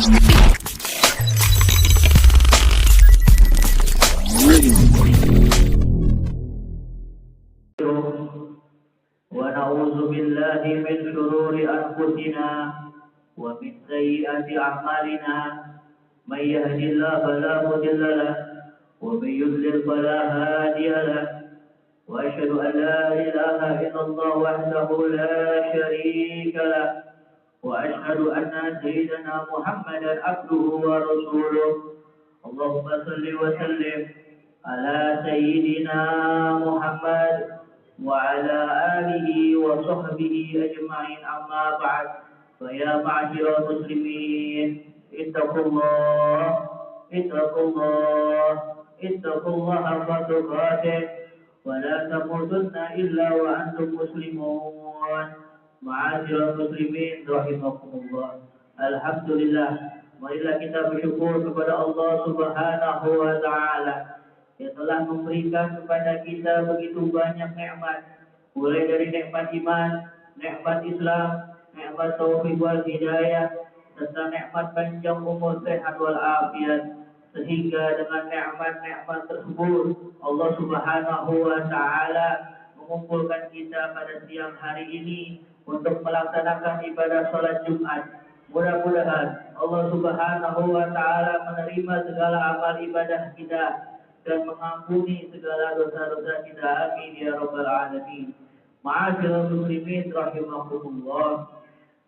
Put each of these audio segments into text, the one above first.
ونعوذ بالله من شرور أنفسنا ومن سيئات أعمالنا من يهد الله فلا مضل له ومن يضلل فلا هادي له وأشهد أن لا إله إلا الله وحده لا شريك له وأشهد أن سيدنا محمدا عبده ورسوله اللهم صل وسلم على سيدنا محمد وعلى آله وصحبه أجمعين أما بعد فيا معشر المسلمين اتقوا الله حق تقاته ولا تموتن إلا وأنتم مسلمون. معاشر المسlimin rahimakumullah. Alhamdulillah, marilah kita bersyukur kepada Allah Subhanahu wa taala yang telah memberikan kepada kita begitu banyak nikmat, mulai dari nikmat iman, nikmat Islam, nikmat taufik wal hidayah, serta nikmat panjang umur, sehat wal afiat. Sehingga dengan nikmat-nikmat tersebut Allah Subhanahu wa taala mengumpulkan kita pada siang hari ini untuk melaksanakan ibadah salat Jumat. Mudah-mudahan Allah Subhanahu wa taala menerima segala amal ibadah kita dan mengampuni segala dosa-dosa kita. Amin ya rabbal alamin. Ma'asyiral muslimin rahimakumullah.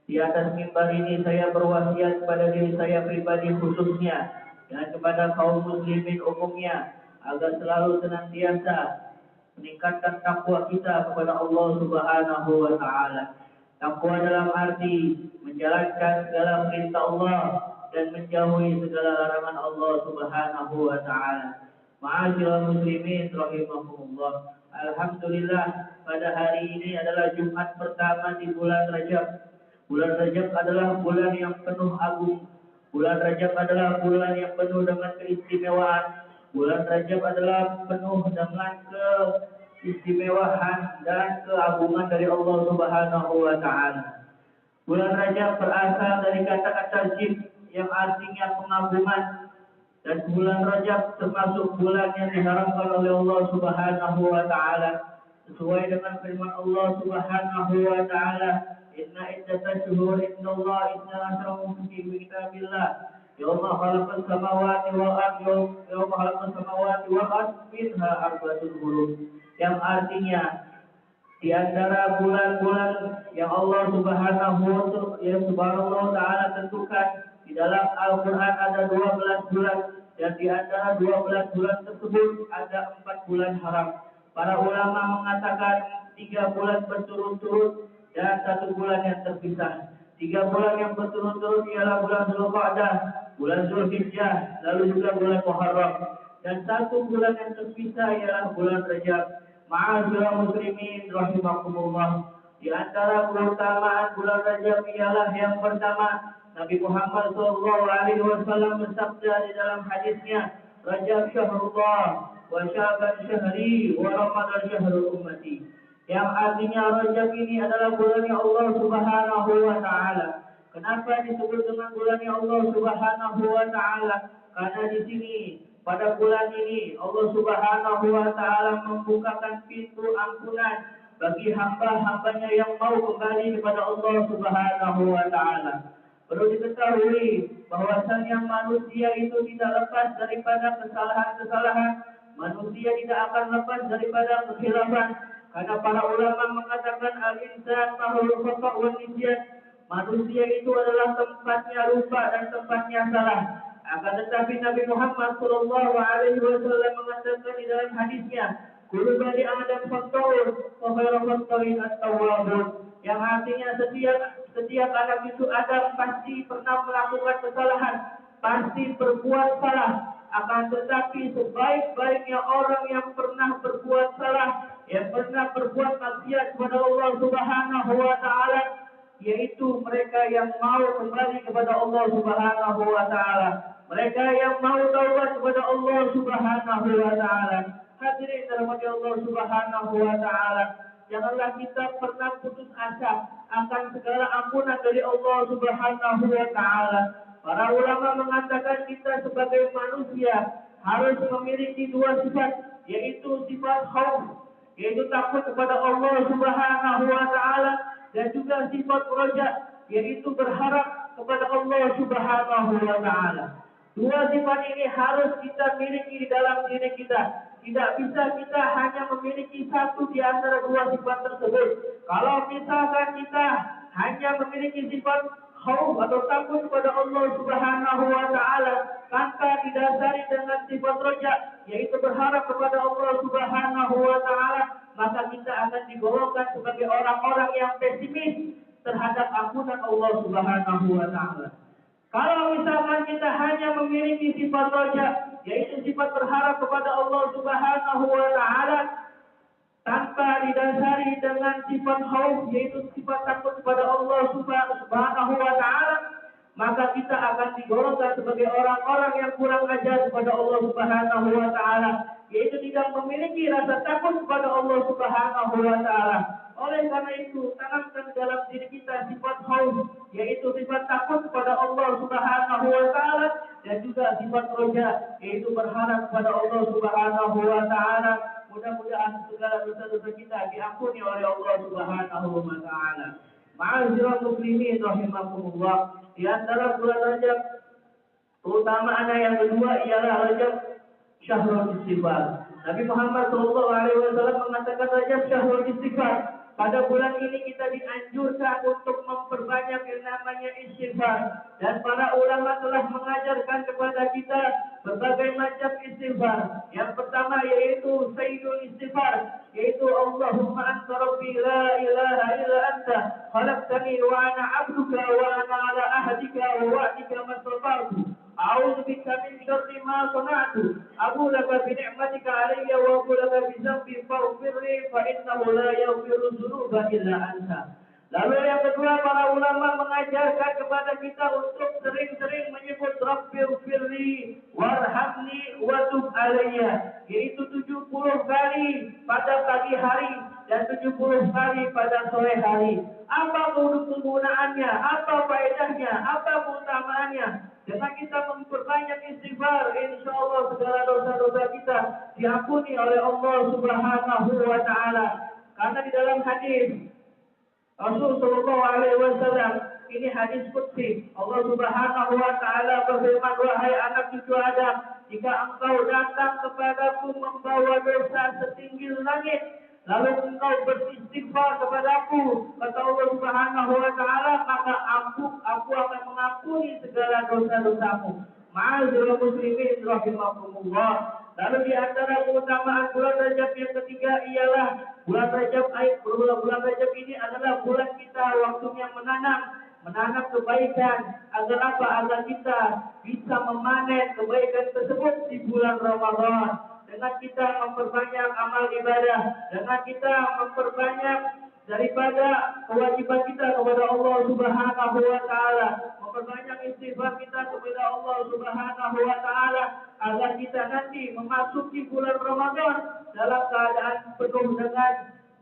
Di atas mimbar ini saya berwasiat kepada diri saya pribadi khususnya dan kepada kaum muslimin umumnya agar selalu senantiasa meningkatkan takwa kita kepada Allah Subhanahu wa taala. Takwa dalam arti menjalankan segala perintah Allah dan menjauhi segala larangan Allah Subhanahu wa taala. Ma'asyiral muslimin rahimakumullah. Alhamdulillah, pada hari ini adalah Jumat pertama di bulan Rajab. Bulan Rajab adalah bulan yang penuh agung. Bulan Rajab adalah bulan yang penuh dengan keistimewaan. Bulan Rajab adalah penuh dengan keistimewaan dan keagungan dari Allah Subhanahu wa taala. Bulan Rajab berasal dari kata-kata jib yang artinya pengagungan. Dan bulan Rajab termasuk bulan yang diharamkan oleh Allah Subhanahu wa taala. Sesuai dengan firman Allah Subhanahu wa taala, "Inna iddatash shuhuri indallahi 12 fi kitabillah, yawma khalaqas samawati wal ardi minha arba'atun hurum." Yang artinya di antara bulan-bulan yang Allah Subhanahu wa taala tentukan di dalam Al-Quran ada 12 bulan, dan di antara 12 bulan tersebut ada 4 bulan haram. Para ulama mengatakan 3 bulan berturut-turut dan 1 bulan yang terpisah. 3 bulan yang berturut-turut ialah bulan Zulqa'dah, bulan Zulhijjah, lalu juga bulan Muharram. Dan 1 bulan yang terpisah ialah bulan Rajab. Ma'asyiral muslimin rahimakumullah. Di antara keutamaan bulan Rajab ialah yang pertama, Nabi Muhammad SAW bersabda di dalam hadisnya, "Rajab syahrullah, wa Sya'ban syahri, wa Ramadan syahrul ummati." Yang artinya Rajab ini adalah bulannya Allah Subhanahu wa taala. Kenapa disebut dengan bulannya Allah Subhanahu wa taala? Karena di sini pada bulan ini Allah Subhanahu wa taala membukakan pintu ampunan bagi hamba-hambanya yang mau kembali kepada Allah Subhanahu wa taala. Perlu diketahui bahwasanya manusia itu tidak lepas daripada kesalahan-kesalahan. Manusia tidak akan lepas daripada kekhilafan. Karena para ulama mengatakan al-insan mahul khata' wa nisyan. Manusia itu adalah tempatnya lupa dan tempatnya salah. Akan tetapi Nabi Muhammad SAW mengatakan di dalam hadisnya, "Kullu bani Adam khata'un wa khairu khata'in at-tawwabun." Yang artinya setiap anak cucu Adam pasti pernah melakukan kesalahan, pasti berbuat salah. Akan tetapi sebaik-baiknya orang yang pernah berbuat salah, yang pernah berbuat maksiat kepada Allah Subhanahu wa taala, yaitu mereka yang mau kembali kepada Allah Subhanahu wa taala. Mereka yang mau taubat kepada Allah Subhanahu wa taala. Hadirin dirahmati Allah Subhanahu wa taala. Janganlah kita pernah putus asa akan segala ampunan dari Allah Subhanahu wa taala. Para ulama mengatakan kita sebagai manusia harus memiliki dua sifat, yaitu sifat khauf, yaitu takut kepada Allah Subhanahu wa taala, dan juga sifat raja, yaitu berharap kepada Allah Subhanahu wa taala. Dua sifat ini harus kita miliki di dalam diri kita. Tidak bisa kita hanya memiliki satu di antara dua sifat tersebut. Kalau misalkan kita hanya memiliki sifat khauf atau takut kepada Allah Subhanahu wa taala tanpa didasari dengan sifat raja, yaitu berharap kepada Allah Subhanahu wa taala, maka kita akan digolongkan sebagai orang-orang yang pesimis terhadap ampunan Allah Subhanahu wa taala. Kalau misalkan kita hanya memiliki sifat raja, yaitu sifat berharap kepada Allah Subhanahu wa taala tanpa didasari dengan sifat khauf, yaitu sifat takut kepada Allah Subhanahu wa taala, maka kita akan digolongkan sebagai orang-orang yang kurang ajar kepada Allah Subhanahu wa taala, yaitu tidak memiliki rasa takut kepada Allah Subhanahu wa taala. Oleh karena itu, tanamkan dalam diri kita sifat khauf, yaitu sifat takut kepada Allah Subhanahu wa taala, dan juga sifat raja, yaitu berharap kepada Allah Subhanahu wa taala. Mudah-mudahan segala dosa-dosa kita diampuni oleh Allah Subhanahu wa taala. Ma'asyiral muslimin rahimakumullah, di antara bulan Rajab keutamaannya yang kedua ialah Rajab Syahrul Istighfar. Nabi Muhammad SAW mengatakan Rajab Syahrul Istighfar. Pada bulan ini kita dianjurkan untuk memperbanyak yang namanya istighfar, dan para ulama telah mengajarkan kepada kita berbagai macam istighfar. Yang pertama yaitu Sayyidul Istighfar, yaitu Allahumma anta rabbi la ilaha illa anta khalaqtani wa ana 'abduka wa ana 'ala ahdika wa wa'dika mastata'tu a'udzu bika min syarri ma sana'tu abu laka bi ni'matika 'alayya wa abu laka bi dhanbi faghfirli fa innahu la yaghfiru dzunuba illa anta. Lalu yang kedua, para ulama mengajarkan kepada kita untuk sering-sering menyebut Rabbighfirli warhamni wa tub alayya, yaitu 70 kali pada pagi hari dan 70 kali pada sore hari. Apa kegunaannya? Apa faedahnya? Apa keutamaannya? Dengan kita memperbanyak istighfar, insya Allah segala dosa-dosa kita diampuni oleh Allah Subhanahu wa taala. Karena di dalam hadis Rasul sallallahu alaihi wasallam, ini hadis qudsi, Allah Subhanahu wa taala berfirman, wahai anak cucu Adam, jika engkau datang kepadaku membawa dosa setinggi langit, lalu engkau beristighfar kepadaku, kata Allah Subhanahu wa taala, maka aku akan mengampuni segala dosa-dosamu. Ma'asyiral muslimin rahimakumullah. Lalu di antara keutamaan bulan Rajab yang ketiga ialah bulan Rajab ini adalah bulan kita waktunya menanam kebaikan. Agar apa? Agar kita bisa memanen kebaikan tersebut di bulan Ramadan. Dengan kita memperbanyak amal ibadah, dengan kita memperbanyak daripada kewajiban kita kepada Allah Subhanahu wa taala, memperbanyak istighfar kita kepada Allah Subhanahu wa taala, agar kita nanti memasuki bulan Ramadan dalam keadaan penuh dengan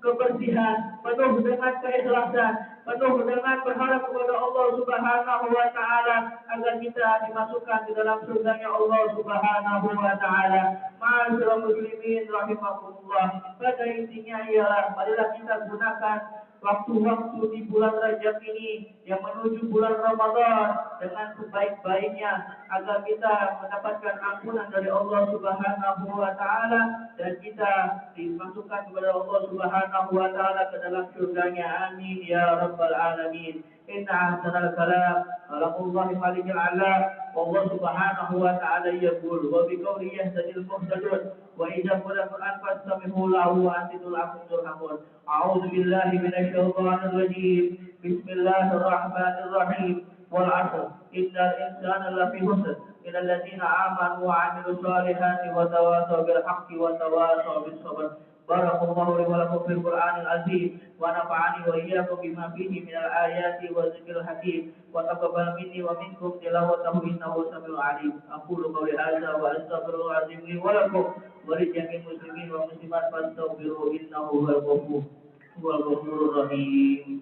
kebersihan, penuh dengan keikhlasan, penuh dengan berharap kepada Allah Subhanahu wa taala, agar kita dimasukkan di dalam surganya Allah Subhanahu wa taala. Ma'asyiral muslimin rahimakumullah. Pada intinya ialah marilah kita gunakan waktu-waktu di bulan Rajab ini yang menuju bulan Ramadan dengan sebaik-baiknya, agar kita mendapatkan ampunan dari Allah Subhanahu wa taala dan kita dimasukkan kepada Allah Subhanahu wa taala ke dalam surganya. Amin ya rabbal alamin. Inna ahsanal kalam kalamullahi malikil a'la, والله سبحانه وتعالى يقول وبقوله يهتدي المهتدون وإذا قرأ القرآن فاستمعوا له وأنصتوا لعلكم ترحمون. أعوذ بالله من الشيطان الرجيم. بسم الله الرحمن الرحيم. والعصر إن الإنسان لفي خسر إلا الذين آمنوا وعملوا الصالحات وتواصوا بالحق وتواصوا بالصبر. بارك الله لي ولكم في القرآن العظيم ونفعني وإياكم بما فيه من الآيات والذكر الحكيم وتقبل مني ومنكم تلاوته إنه سميع عليم. أقول قولي هذا وأستغفر الله العظيم لي ولكم ولجميع المسلمين والمسلمات فاستغفروه إنه هو الغفور الرحيم.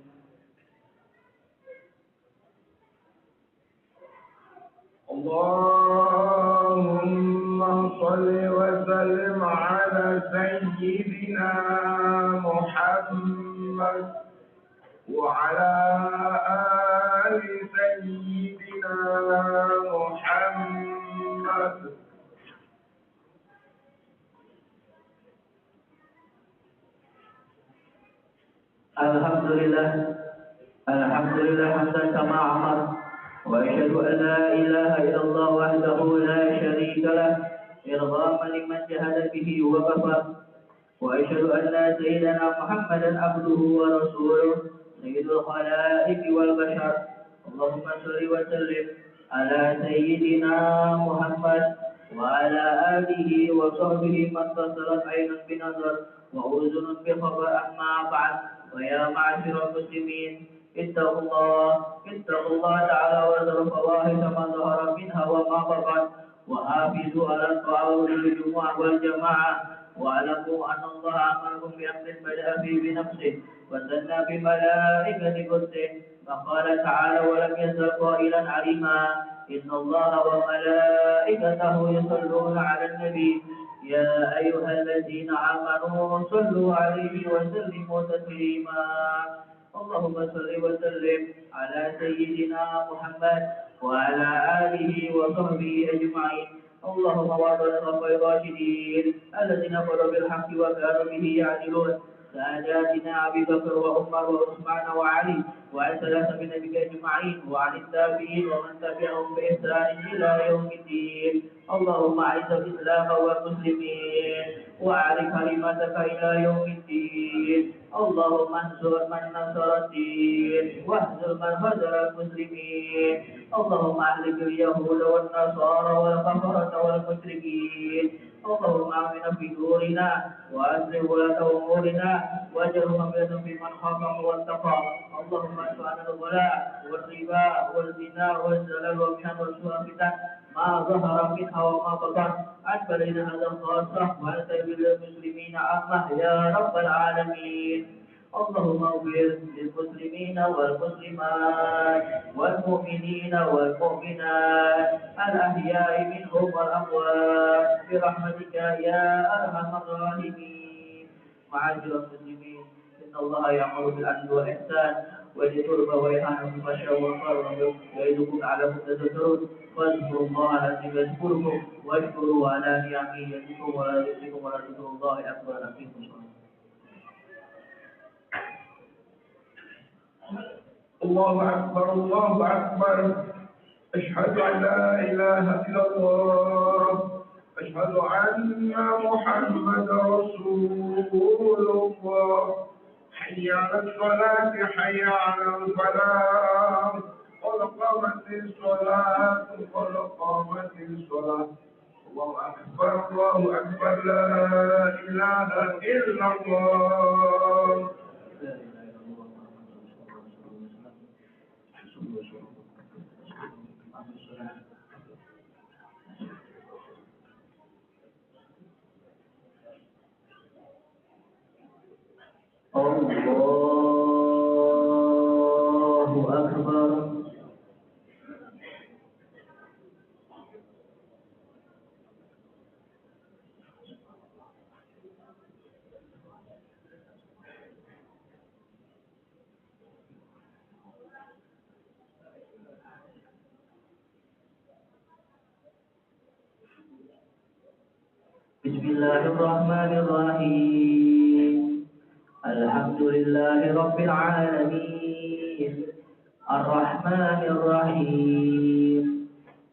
اللهم صل وسلم على سيدنا محمد وعلى آل سيدنا محمد. Alhamdulillah, Alhamdulillah hamdan kama amar, wa asyhadu an la ilaha illallah wahdahu la syarika lah, irghaman liman jahada bihi wa kafar, wa asyhadu anna sayyidana Muhammadan abduhu wa rasuluh, sayyidul khalaiq wal bashar. Allahumma shalli wa sallim ala sayyidina Muhammad wa ala alihi wa sahbihi man tasalat aynun binazar wa uzunun bi khabar amma ba'd. ويا معاشر المسلمين اتقوا الله تعالى وذروا الفواحش ما ظهر منها وما بطن وحافظوا على الطاعون بالجمعة والجماعة واعلموا أن الله أمركم بأمر بدأ فيه بنفسه وثنى بملائكة قدسه فقال تعالى ولم يزل قائلا عليما إن الله وملائكته يصلون على النبي يا أيها الذين آمنوا صلوا عليه وسلموا تسليما. اللهم صل وسلم على سيدنا محمد وعلى آله وصحبه أجمعين. اللهم وارض عن الخلفاء الراشدين الذين قالوا بالحق وكانوا به يعدلون ساداتنا أبي بكر وعمر وعثمان وعلي وعن ثلاثة من نبيك أجمعين وعن التابعين ومن تبعهم بإحسان إلى يوم الدين. اللهم أعز الإسلام والمسلمين وأعل كلمتك إلى يوم الدين. اللهم انصر من نصر الدين واهزم من هزم المسلمين. اللهم أهلك اليهود والنصارى والكفرة والمشركين. اللهم آمنا في دورنا وأصلح ولاة أمورنا واجعلهم يدا في من خافك واتقى. اللهم اشف عنا الغلاء والربا والزنا والزلل والمحن والسوء الفتن ما ظهر منها وما بطن عن بلدنا هذا الخاصة وعن سائر المسلمين عامة يا رب العالمين. اللهم اغفر للمسلمين والمسلمات والمؤمنين والمؤمنات الأحياء منهم والأموات برحمتك يا أرحم الراحمين. معاشر المسلمين إن الله يأمر بالعدل والإحسان ويأتي القربى وينهى عن الفحشاء والمنكر والبغي يعظكم لعلكم تذكرون. فاذكروا الله العظيم يذكركم واشكروا على نعمه يزدكم ولا يزدكم ولا تذكروا الله أكبر أقيموا الصلاة. الله أكبر الله أكبر. أشهد أن لا إله إلا الله. أشهد أن محمد رسول الله. حي على الصلاة حي على الفلاح قد قامت الصلاة قد قامت الصلاة. الله أكبر الله أكبر لا إله إلا الله. الله أكبر. بسم الله الرحمن الرحيم. الحمد لله رب العالمين الرحمن الرحيم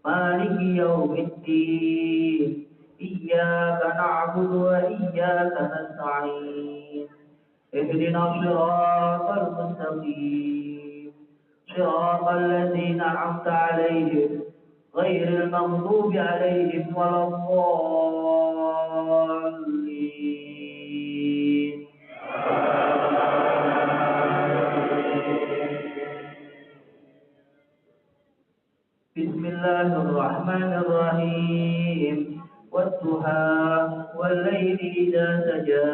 مالك يوم الدين إياك نعبد وإياك نستعين اهدنا الصراط المستقيم صراط الذين أنعمت عليهم غير المغضوب عليهم ولا الضالين. بسم الله الرحمن الرحيم والضحى والليل إذا سجى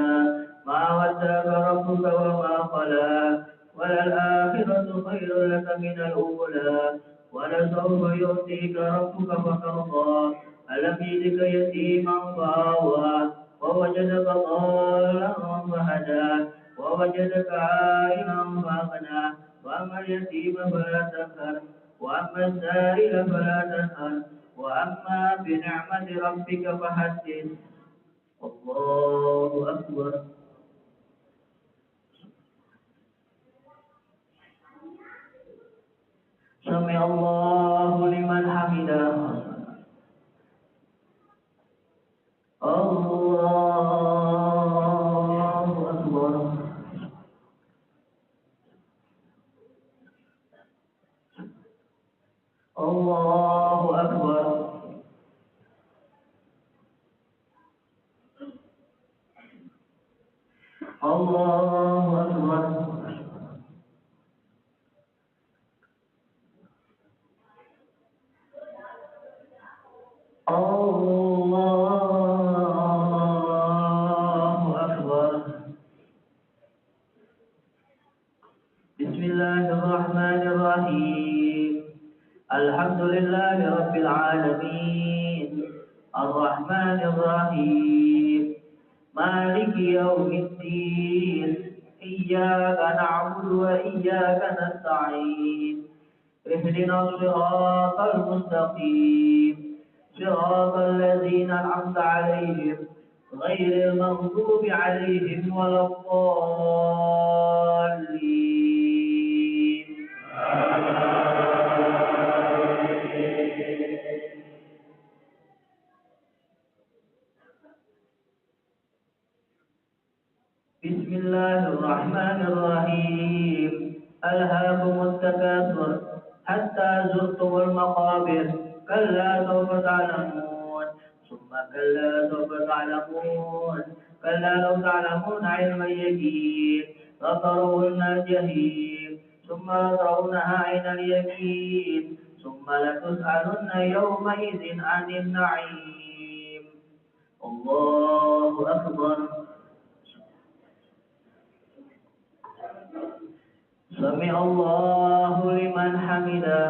ما ودعك ربك وما قلى وللآخرة خير لك من الأولى ولسوف يؤتيك ربك فترضى ألم يجدك يتيما فآوى ووجدك ضالا فهدى ووجدك عائلا فأغنى وأما اليتيم فلا تقهر وأما السائل فلا تنهر وأما بنعمة ربك فحدث الله أكبر. سمع الله لمن حمده. الله أكبر. الله أكبر. الله أكبر. الله أكبر. بسم الله الرحمن الرحيم. الحمد لله رب العالمين الرحمن الرحيم مالك يوم الدين إياك نعبد وإياك نستعين اهدنا الصراط المستقيم صراط الذين أنعمت عليهم غير المغضوب عليهم ولا الضالين. بسم الله الرحمن الرحيم ألهاكم التكاثر حتى زرتم المقابر كلا سوف تعلمون ثم كلا سوف تعلمون كلا لو تعلمون علم اليقين لترون الجحيم ثم لترونها عين اليقين ثم لتسألن يومئذ عن النعيم. الله أكبر. سمع الله لمن حمده.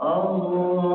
الله